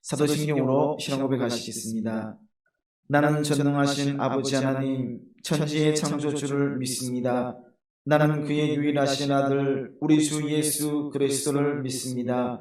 사도신경으로 신앙 고백하시겠습니다. 나는 전능하신 아버지 하나님 천지의 창조주를 믿습니다. 나는 그의 유일하신 아들 우리 주 예수 그리스도를 믿습니다.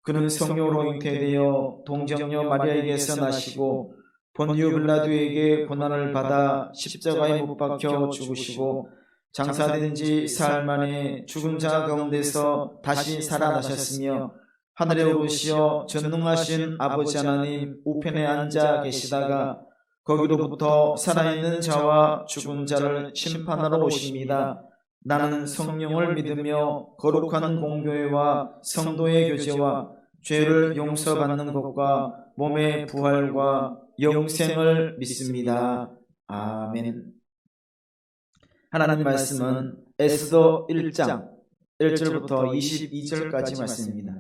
그는 성령으로 잉태되어 동정녀 마리아에게서 나시고 본유 빌라도에게 고난을 받아 십자가에 못 박혀 죽으시고 장사된 지 사흘 만에 죽은 자 가운데서 다시 살아나셨으며 하늘에 오르시어 전능하신 아버지 하나님 우편에 앉아 계시다가 거기로부터 살아있는 자와 죽은 자를 심판하러 오십니다. 나는 성령을 믿으며 거룩한 공교회와 성도의 교제와 죄를 용서받는 것과 몸의 부활과 영생을 믿습니다. 아멘. 하나님 말씀은 에스더 1장 1절부터 22절까지 말씀입니다.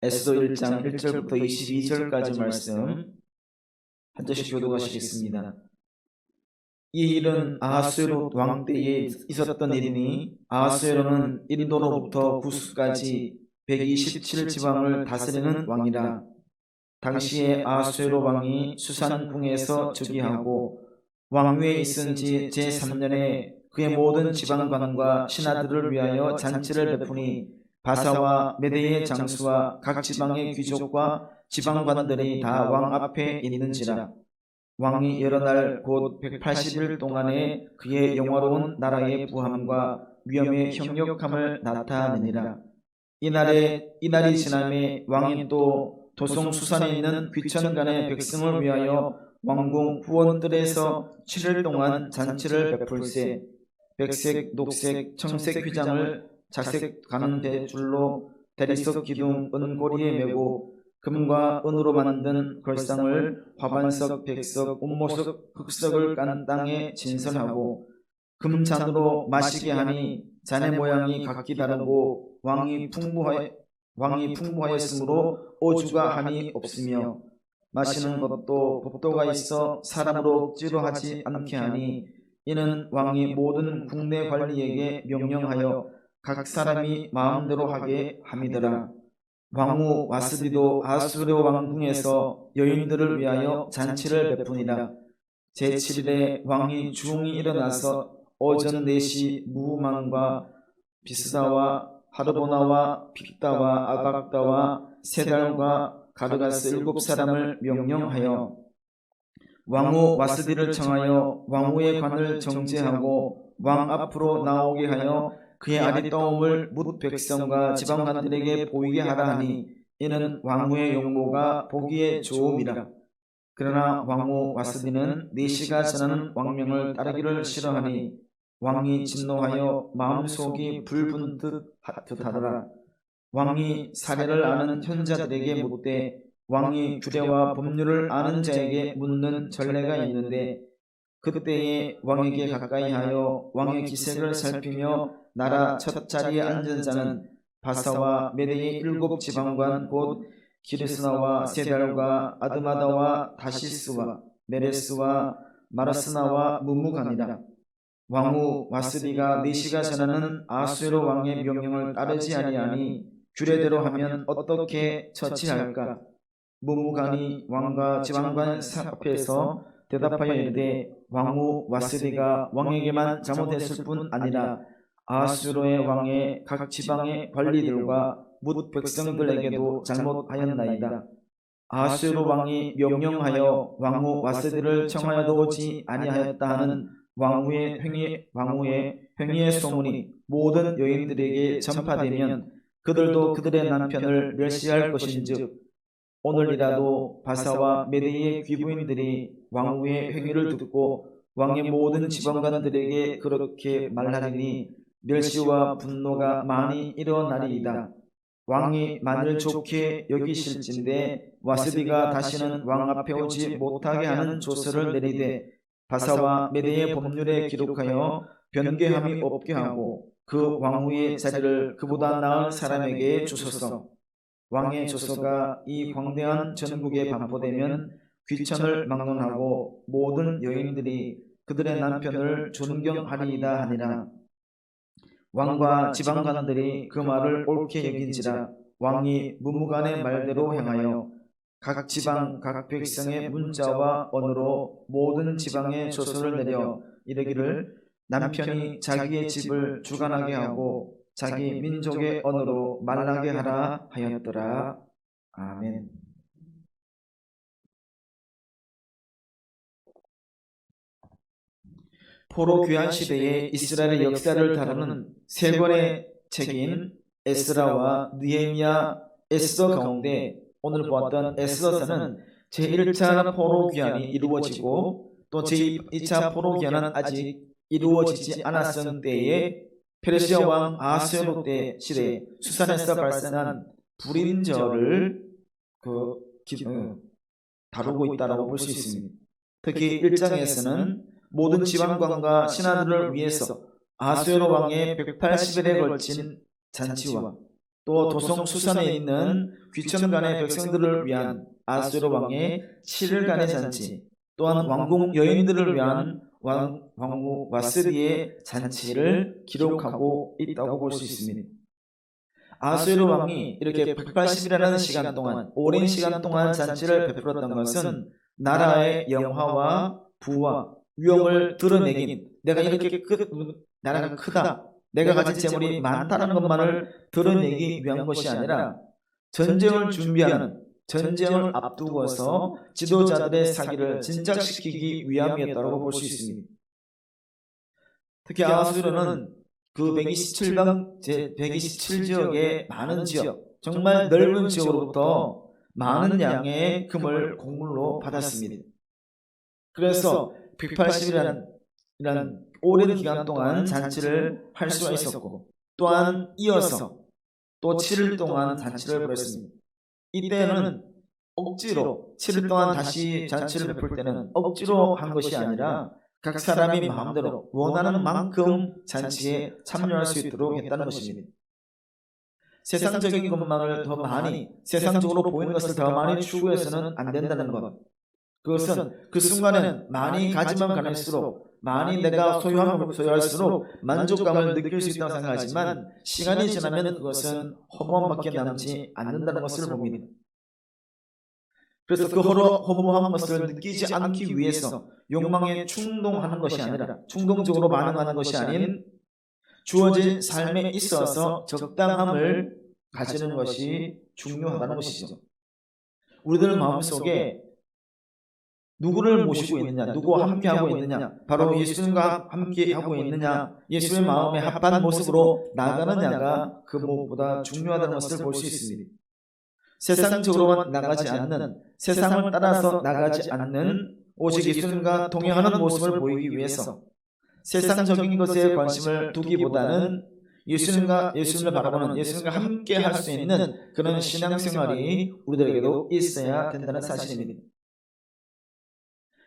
에스더 1장 1절부터 22절까지 말씀 한 절씩 교독하시겠습니다. 이 일은 아하수에롯 왕 때에 있었던 일이니 아하수에롯은 인도로부터 구스까지 127지방을 다스리는 왕이라. 당시에 아하수에롯 왕이 수산궁에서 즉위하고 왕위에 있은 지 제3년에 그의 모든 지방관과 신하들을 위하여 잔치를 베푸니 바사와 메대의 장수와 각 지방의 귀족과 지방관들이 다 왕 앞에 있는지라. 왕이 여러 날 곧 180일 동안에 그의 영화로운 나라의 부함과 위엄의 형력함을 나타내니라. 이날이 지남에 왕이 또 도송수산에 있는 귀천간의 백성을 위하여 왕궁 후원들에서 7일 동안 잔치를 베풀세 백색, 녹색, 청색 휘장을 자색 가는 대줄로 대리석 기둥 은고리에 메고 금과 은으로 만든 걸상을 화반석, 백석, 온모석, 흑석을 깐 땅에 진설하고 금잔으로 마시게 하니 잔의 모양이 각기 다르고 왕이 풍부하였으므로 오주가 한이 없으며 마시는 것도 법도가 있어 사람으로 억지로 하지 않게 하니 이는 왕이 모든 국내 관리에게 명령하여 각 사람이 마음대로 하게 함이더라. 왕후 와스디도 아수르 왕궁에서 여인들을 위하여 잔치를 베푸니라. 제7일에 왕이 중이 일어나서 오전 4시 무망과 비스다와 하르보나와 빅다와 아각다와 세달과 가르가스 7사람을 명령하여 왕후 와스디를 청하여 왕후의 관을 정제하고 왕 앞으로 나오게 하여 그의 아리따움을 뭇 백성과 지방관들에게 보이게 하라 하니 이는 왕후의 용모가 보기에 좋음이라. 그러나 왕후 와스디는 내시가 전하는 왕명을 따르기를 싫어하니 왕이 진노하여 마음속이 불붙은 듯하더라. 왕이 사례를 아는 현자들에게 묻되 왕이 규례와 법률을 아는 자에게 묻는 전례가 있는데 그때에 왕에게 가까이 하여 왕의 기색을 살피며 나라 첫 자리에 앉은 자는 바사와 메대의 7지방관 곧 기르스나와 세달과 아드마다와 다시스와 메레스와 마라스나와 무무가니라. 왕후 와스디가 내시가 전하는 아수에로 왕의 명령을 따르지 아니하니 규례대로 하면 어떻게 처치할까? 무무간이 왕과 지방관 앞에서 대답하여 이르되 왕후 와스디가 왕에게만 잘못했을 뿐 아니라 아수르의 왕의 각 지방의 관리들과 뭇 백성들에게도 잘못하였나이다. 아수르 왕이 명령하여 왕후 와스디를 청하여도 오지 아니하였다 하는 왕후의 행위의 소문이 모든 여인들에게 전파되면 그들도 그들의 남편을 멸시할 것인즉 오늘이라도 바사와 메대의 귀부인들이 왕후의 행위를 듣고 왕의 모든 지방관들에게 그렇게 말하리니 멸시와 분노가 많이 일어나리이다. 왕이 만일 좋게 여기실진데 와스디가 다시는 왕 앞에 오지 못하게 하는 조서를 내리되 바사와 메대의 법률에 기록하여 변개함이 없게 하고 그 왕후의 자리를 그보다 나은 사람에게 주소서. 왕의 조서가 이 광대한 전국에 반포되면 귀천을 막론하고 모든 여인들이 그들의 남편을 존경하리이다 하니라. 왕과 지방관들이 그 말을 옳게 여긴지라 왕이 무무간의 말대로 행하여 각 지방 각 백성의 문자와 언어로 모든 지방에 조서를 내려 이르기를 남편이 자기의 집을 주관하게 하고 자기 민족의 언어로 말하게 하라 하였더라. 아멘. 포로 귀환 시대의 이스라엘의 역사를 다루는 세 권의 책인 에스라와 느헤미야, 에스더 가운데 오늘 보았던 에스더서는 제1차 포로 귀환이 이루어지고 또 제2차 포로 귀환은 아직 이루어지지 않았을 때에 페르시아 왕 아하수에로 때 시대에 수산에서 발생한 불임절을 다루고 있다고 볼 수 있습니다. 특히 1장에서는 모든 지방관과 신하들을 위해서 아하수에로 왕의 180일에 걸친 잔치와 또 도성 수산에 있는 귀천간의 백성들을 위한 아하수에로 왕의 7일간의 잔치, 또한 왕궁 여인들을 위한 왕후 와스디의 잔치를 기록하고 있다고 볼 수 있습니다. 아하수에로 왕이 이렇게 180일이라는 시간 동안, 오랜 시간 동안 잔치를 베풀었던 것은 나라의 영화와 부와 위엄을 드러내긴, 내가 이렇게 나라가 크다, 내가 가진 재물이 많다는 것만을 드러내기 위한 것이 아니라 전쟁을 준비하는, 전쟁을 앞두고서 지도자들의 사기를 진작시키기 위함이었다고 볼 수 있습니다. 특히 아하수에로는 그 127지역의 많은 지역, 정말 넓은 지역으로부터 많은 양의 금을 공물로 받았습니다. 그래서 180일이라는 오랜 기간 동안 잔치를 할 수가 있었고, 또한 이어서 또 7일 동안 잔치를 벌였습니다. 이때는 억지로 7일 동안 다시 잔치를 베풀 때는 억지로 한 것이 아니라 각 사람이 마음대로 원하는 만큼 잔치에 참여할 수 있도록 했다는 것입니다. 세상적인 것만을 더 많이, 세상적으로 보이는 것을 더 많이 추구해서는 안 된다는 것. 그것은 그 순간에는 많이 가지만 가질수록, 많이 내가 소유할수록 만족감을 느낄 수 있다고 생각하지만 시간이 지나면 그것은 허무함밖에 남지 않는다는 것을 봅니다. 그래서 그 허무한 것을 느끼지 않기 위해서 욕망에 충동하는 것이 아니라, 충동적으로 반응하는 것이 아닌 주어진 삶에 있어서 적당함을 가지는 것이 중요하다는 것이죠. 우리들 마음속에 누구를 모시고 있느냐, 누구와 함께하고 있느냐, 바로 예수님과 함께하고 있느냐, 예수의 마음에 합한 모습으로 나아가느냐가 그 무엇보다 중요하다는 것을 볼 수 있습니다. 세상적으로만 나가지 않는, 세상을 따라서 나가지 않는, 오직 예수님과 동행하는 모습을 보이기 위해서 세상적인 것에 관심을 두기보다는 예수님을 바라보는, 예수님과 함께 할 수 있는 그런 신앙생활이 우리들에게도 있어야 된다는 사실입니다.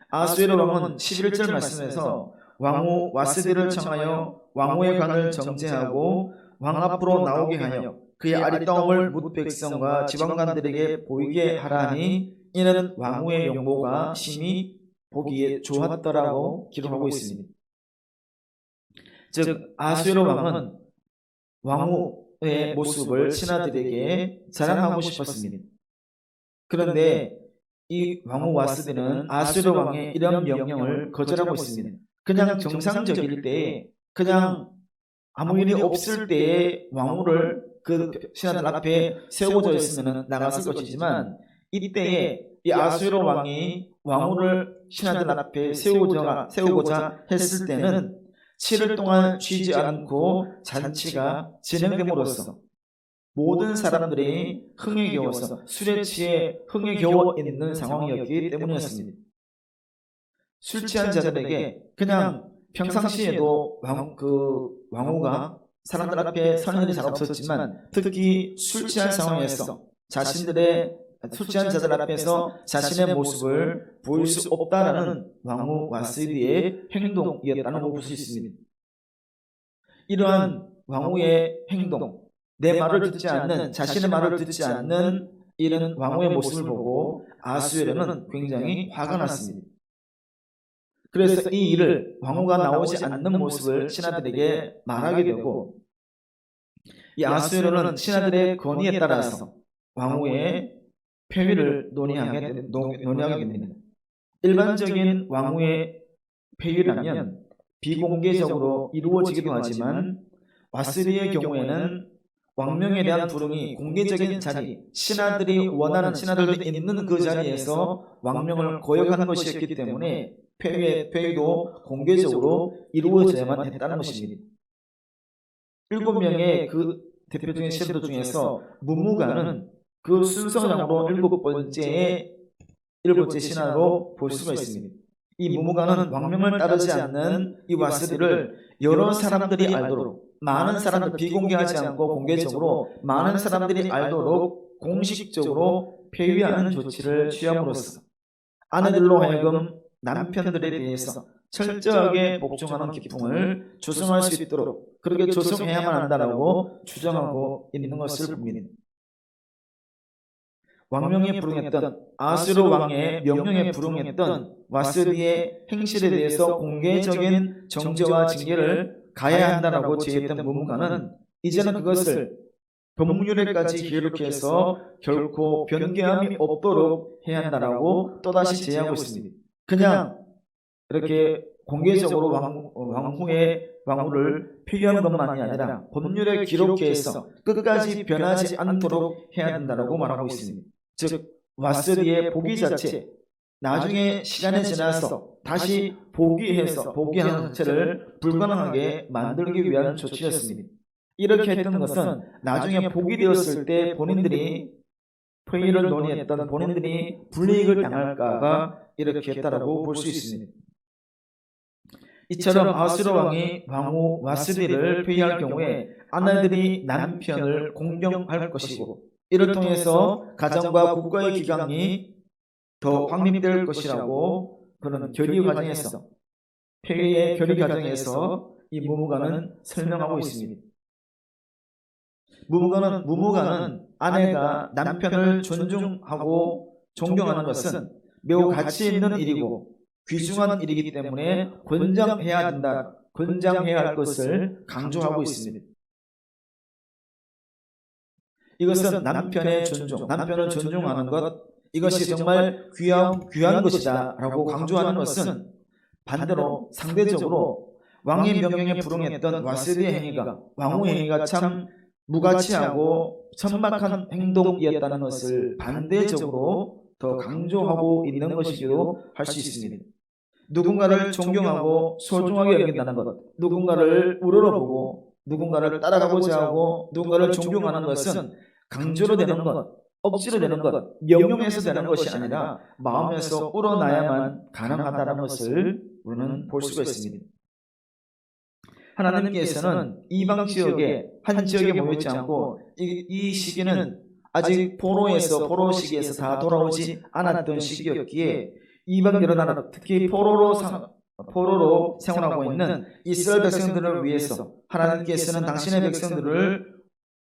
아하수에로 왕은 11절 말씀에서 왕후 와스디를 청하여 왕후의 관을 정죄하고 왕 앞으로 나오게 하여 그의 아리따움을 뭇 백성과 지방관들에게 보이게 하라니 이는 왕후의 용모가 심히 보기에 좋았더라고 기록하고 있습니다. 즉 아하수에로 왕은 왕후의 모습을 신하들에게 자랑하고 싶었습니다. 그런데 이 왕후 와스디는 아하수에로 왕의 이런 명령을 거절하고 있습니다. 그냥 정상적일 때에, 그냥 아무 일이 없을 때에 왕후를 그 신하들 앞에 세우고자 했으면 나갔을 것이지만, 이때에 이 아하수에로 왕이 왕후를 신하들 앞에 세우고자 했을 때는 7일 동안 쉬지 않고 잔치가 진행됨으로써 모든 사람들이 흥에 겨워서, 술에 취해 흥에 겨워 있는 상황이었기 때문이었습니다. 술 취한 자들에게 그냥 평상시에도 왕후가 사람들 앞에 서는 일이 잘 없었지만, 특히 술 취한 상황에서 술 취한 자들 앞에서 자신의 모습을 보일 수 없다라는 왕후 와스디의 행동이었다는 걸 볼 수 있습니다. 이러한 왕후의 행동, 내 말을 듣지 않는, 자신의 말을 듣지 않는 이런 왕후의 모습을 보고 아하수에로는 굉장히 화가 났습니다. 그래서 이 일을 왕후가 나오지 않는 모습을 신하들에게 말하게 되고, 이 아수에로는 신하들의 건의에 따라서 왕후의 폐위를 논의하게 됩니다. 일반적인 왕후의 폐위라면 비공개적으로 이루어지기도 하지만 와스리의 경우에는 왕명에 대한 불응이 공개적인 자리, 신하들이 원하는, 신하들도 있는 그 자리에서 왕명을 거역하는 것이었기 때문에 폐위도 공개적으로 이루어져야만 했다는 것입니다. 7명의 그 대표적인 신하들 중에서 무무가는 그 순서상으로 일곱 번째 신하로 볼 수가 있습니다. 이 무무가는 왕명을 따르지 않는 이 와스리를 여러 사람들이 알도록, 많은 사람들, 비공개하지 않고 공개적으로 많은 사람들이 알도록 공식적으로 폐위하는 조치를 취함으로써 아내들로 하여금 남편들에 대해서 철저하게 복종하는 기풍을 조성할 수 있도록 그렇게 조성해야만 한다라고 주장하고 있는 것을 봅니다. 왕명에 불응했던 아수르 왕의 명령에 불응했던 와스리의 행실에 대해서 공개적인 정죄와 징계를 가해야 한다라고 제의했던 무무가는 이제는 그것을 법률에까지 기록해서 결코 변경함이 없도록 해야 한다라고 또다시 제의하고 있습니다. 그냥 이렇게 공개적으로 왕후를 폐기하는 것만이 아니라 법률에 기록해서 끝까지 변하지 않도록 해야 된다라고 말하고 있습니다. 즉 와스리의 복위 자체, 나중에 시간이 지나서 다시 복위하는 자체를 불가능하게 만들기 위한 조치였습니다. 이렇게 했던 것은 나중에 복위되었을 때 본인들이 폐위를 논의했던 본인들이 불이익을 당할까봐 이렇게 했다라고 볼 수 있습니다. 이처럼 아수르 왕이 왕후 와스리를 폐위할 경우에 아내들이 남편을 공경할 것이고, 이를 통해서 가정과 국가의 기강이 더 확립될 것이라고 그런 결의 과정에서, 폐위의 결의 과정에서 이 무무가는 설명하고 있습니다. 무무가는 아내가 남편을 존중하고 존경하는 것은 매우 가치 있는 일이고 귀중한 일이기 때문에 권장해야 할 것을 강조하고 있습니다. 이것은 남편의 존중, 남편을 존중하는 것, 이것이 정말 귀한 것이다 라고 강조하는 것은 반대로 상대적으로 왕의 명령에 불응했던 와스리의 행위가, 왕후의 행위가 참 무가치하고 천박한 행동이었다는 것을 반대적으로 더 강조하고 있는 것이기도 할 수 있습니다. 누군가를 존경하고 소중하게 여긴다는 것, 누군가를 우러러보고 누군가를 따라가고자 하고 누군가를 존경하는 것은 강제로 되는 것, 억지로 되는 것, 명령해서 되는 것이 아니라 마음에서 우러나야만 가능하다는 것을 우리는 볼 수가 있습니다. 하나님께서는 이방 지역에 한 지역에 모이지 않고 이 시기는 아직 포로 시기에서 다 돌아오지 않았던 시기였기에 이방 여러 나라, 특히 포로로 생활하고 있는 이스라엘 백성들을 위해서 하나님께서는 당신의 백성들을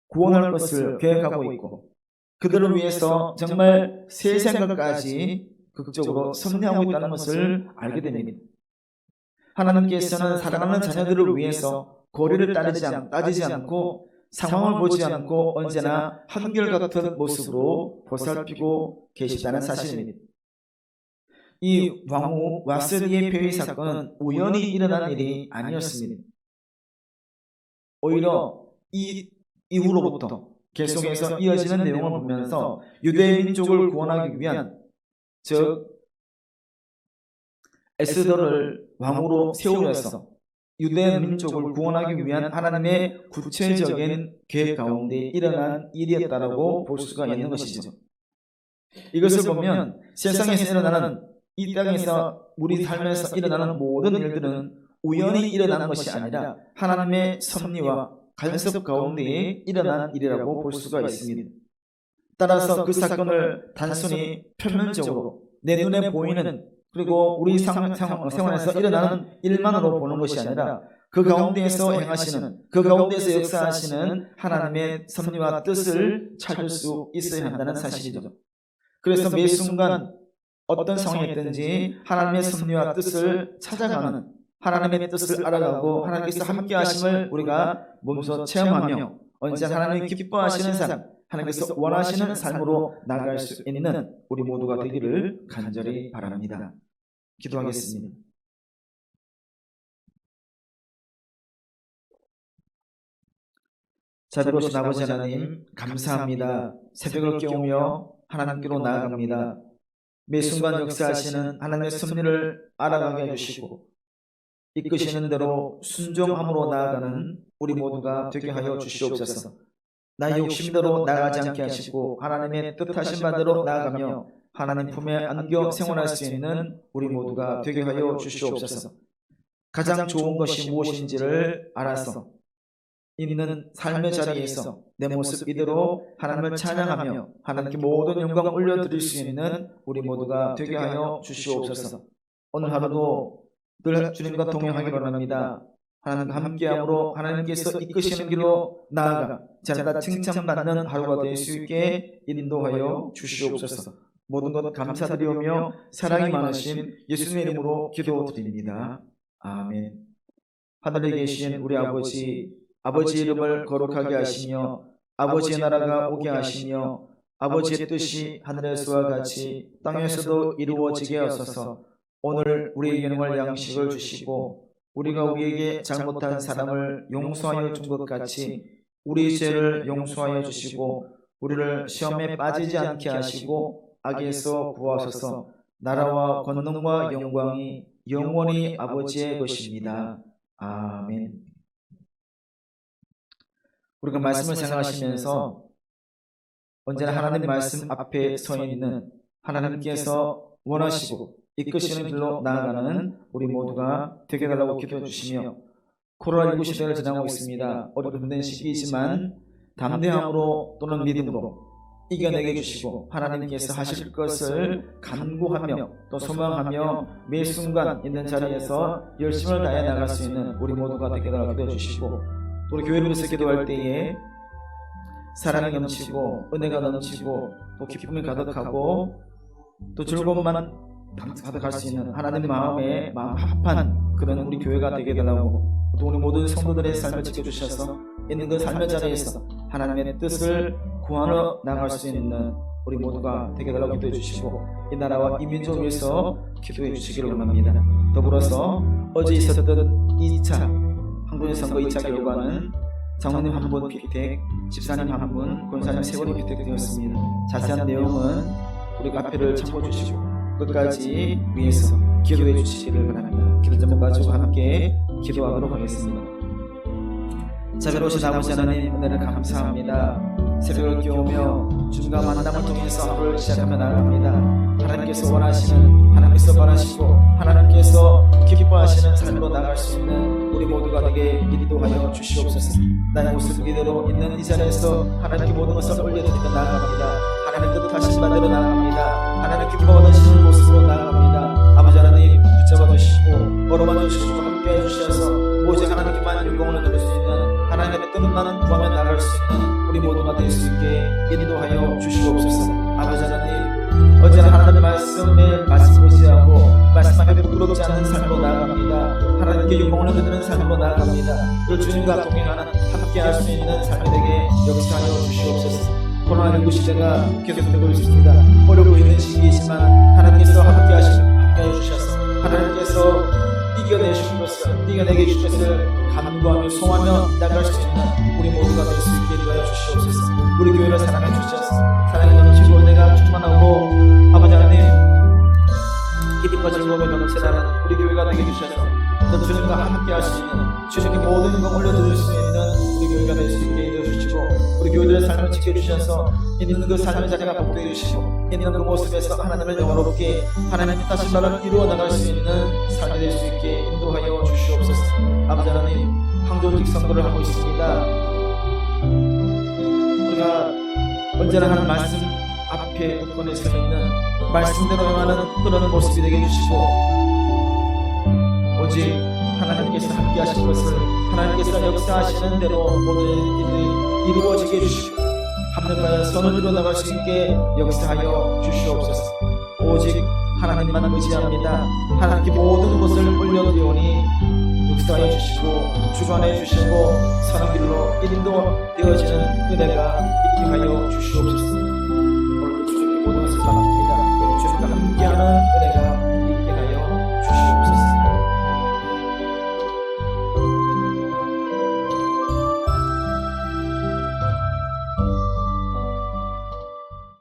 구원할 것을 계획하고 있고, 그들을 위해서 정말 세상까지 극적으로 섭리하고 있다는 것을 알게 됩니다. 하나님께서는 사랑하는 자녀들을 위해서 거리를 따지지 않고 상황을 보지 않고 언제나 한결같은 모습으로 보살피고 계시다는 사실입니다. 이 왕후 와스리의 폐위 사건은 우연히 일어난 일이 아니었습니다. 오히려 이 이후로부터 계속해서 이어지는 내용을 보면서 유대 민족을 구원하기 위한, 즉 에스더를 왕후로 세우면서 유대 민족을 구원하기 위한 하나님의 구체적인 계획 가운데 일어난 일이었다라고 볼 수가 있는 것이죠. 이것을 보면 세상에서 일어나는, 이 땅에서 우리 삶에서 일어나는 모든 일들은 우연히 일어나는 것이 아니라 하나님의 섭리와 간섭 가운데 일어난 일이라고 볼 수가 있습니다. 따라서 그 사건을 단순히 표면적으로 내 눈에 보이는, 그리고 우리 생활에서 일어나는 일만으로 보는 것이 아니라 그 가운데에서 행하시는, 그 가운데에서 역사하시는 하나님의 섭리와 뜻을 찾을 수 있어야 한다는 사실이죠. 그래서 매 순간 어떤 상황이든지 하나님의 섭리와 뜻을 찾아가는, 하나님의 뜻을 알아가고 하나님께서 함께 하심을 우리가 몸소 체험하며 언제나 하나님이 기뻐하시는 삶, 하나님께서 원하시는 삶으로 나아갈 수 있는 우리 모두가 되기를 간절히 바랍니다. 기도하겠습니다. 자비로우신 아버지 하나님, 감사합니다. 새벽을 깨우며 하나님께로 나아갑니다. 매 순간 역사하시는 하나님의 섭리를 알아가게 해주시고 이끄시는 대로 순종함으로 나아가는 우리 모두가 되게 하여 주시옵소서. 나의 욕심대로 나아가지 않게 하시고 하나님의 뜻하신 바대로 나아가며 하나님 품에 안겨 생활할 수 있는 우리 모두가 되게 하여 주시옵소서. 가장 좋은 것이 무엇인지를 알아서 있는 삶의 자리에서 내 모습 이대로 하나님을 찬양하며 하나님께 모든 영광을 올려드릴 수 있는 우리 모두가 되게 하여 주시옵소서. 오늘 하루도 늘 주님과 동행하기를 원합니다. 하나님과 함께함으로 하나님께서 이끄시는 길로 나아가 자다 칭찬받는 하루가 될 수 있게 인도하여 주시옵소서. 모든 것 감사드리오며 사랑이 많으신 예수님의 이름으로 기도드립니다. 아멘. 하늘에 계신 우리 아버지의 이름을 거룩하게 하시며 아버지의 나라가 오게 하시며 아버지의 뜻이 하늘에서와 같이 땅에서도 이루어지게 하소서. 오늘 우리에게 할 양식을 주시고 우리가 우리에게 잘못한 사람을 용서하여 준 것 같이 우리 죄를 용서하여 주시고 우리를 시험에 빠지지 않게 하시고 악에서 구하소서. 나라와 권능과 영광이 영원히 아버지의 것입니다. 아멘. 우리가 말씀을 생각하시면서 언제나 하나님 말씀 앞에 서 있는 하나님께서 원하시고 이끄시는 길로 나아가는 우리 모두가 되게 달라고 기도해 주시며 코로나19 시대를 지나고 있습니다. 어렵고 힘든 시기이지만 담대함으로 또는 믿음으로 이겨내게 해주시고 하나님께서 하실 것을 간구하며 또 소망하며 매 순간 있는 자리에서 열심을 다해 나갈 수 있는 우리 모두가 되게 달라고 기도해 주시고 또 우리 교회를 위해서 기도할 때에 사랑이 넘치고 은혜가 넘치고 또 기쁨이 가득하고 또 즐거움만 가득할 수 있는 하나님 마음에 마음 합한 그런 우리 교회가 되게 달라고 또 우리 모든 성도들의 삶을 지켜주셔서 있는 그 삶의 자리에서 하나님의 뜻을 구하러 나갈 수 있는 우리 모두가 되게 달라고 기도해 주시고 이 나라와 이 민족을 위해서 기도해 주시기를 원합니다. 더불어서 어제 있었던 2차 한국의 선거 2차 결과는 장로님 한 분 피택, 집사님 한 분, 권사님 3분이 피택되었습니다. 자세한 내용은 우리 카페를 참고주시고 끝까지 위해서 기도해 주시기를 바랍니다. 기도 제목 가지고 함께 기도하도록 하겠습니다. 자비로우신 아버지 하나님, 은혜를 감사합니다. 새벽을 깨우며 주님과 만남을 통해서 하루를 시작하며 나아갑니다. 하나님께서 원하시는, 하나님께서 바라시고 하나님께서 기뻐하시는 삶으로 나갈 수 있는 우리 모두가 되게 인도하여 주시옵소서. 나의 모습 이대로 있는 이 자리에서 하나님께 모든 것을 올려드리며 나아갑니다. 하나님 뜻하신 바대로 나아갑니다. 하나님 기뻐 얻으시는 모습으로 나아갑니다. 아버지 하나님 붙잡아 주시고 걸어봐 주시고 함께해 주셔서 오직 하나님께만 영광을 드릴 수 있는 하나님의 끝나는 구하며 나갈 수 있는 우리 모두가 될 수 있게 인도하여 주시옵소서. 아버지 하나님, 언제나 하나님의 말씀 의지하고 말씀 앞에 부끄럽지 않은 삶으로 나아갑니다. 하나님께 영광을 드리는 삶으로 나아갑니다. 그 주님과 동행하는 함께할 수 있는 삶이 되게 역사하여 주시옵소서. 코로나19 시대가 계속되고 있습니다. 어렵고 있는 시기이지만 하나님께서 함께해 주셔서 하나님께서 이겨내게 해주실 것을 간구하며 소원하며 나갈 수 있는 우리 모두가 될 수 있게 도와여 주시옵소서. 우리 교회를 사랑해 주셔서 사랑이 넘치고 은혜가 충만하고 아버지 하나님 기쁨과 즐거움에 넘쳐나는 우리 교회가 되게 해주셔서 또 주님과 함께 할 수 있는 주님께 모든 것 올려드릴 수 있는 우리 교회가 될 수 있게 인도해 주시고 우리 교회들의 삶을 지켜주셔서 있는 그 삶의 자리가 복되게 해주시고 있는 그 모습에서 하나님을 영원롭게 하나님의 뜻하신 바를 이루어 나갈 수 있는 삶이 될 수 있게 인도하여 주시옵소서. 아버지 하나님, 항조직 선거를 하고 있습니다. 우리가 언제나 하는 말씀 앞에 굳건히 서 있는 말씀대로 행하는 그런 모습이 되게 해주시고 오직 하나님께서 함께 하실 것을 하나님께서 역사하시는 대로 모든 일이 이루어지게 해주시고 하늘과의 선을 이루어 나갈 수 있게 역사하여 주시옵소서. 오직 하나님만 의지합니다. 하나님께 모든 것을 올려드리오니 역사해 주시고 주관해 주시고 선한 길로 인도되어지는 은혜가 있게 하여 주시옵소서. 오늘도 주님께 모든 것을 맡깁니다. 주님과 함께하는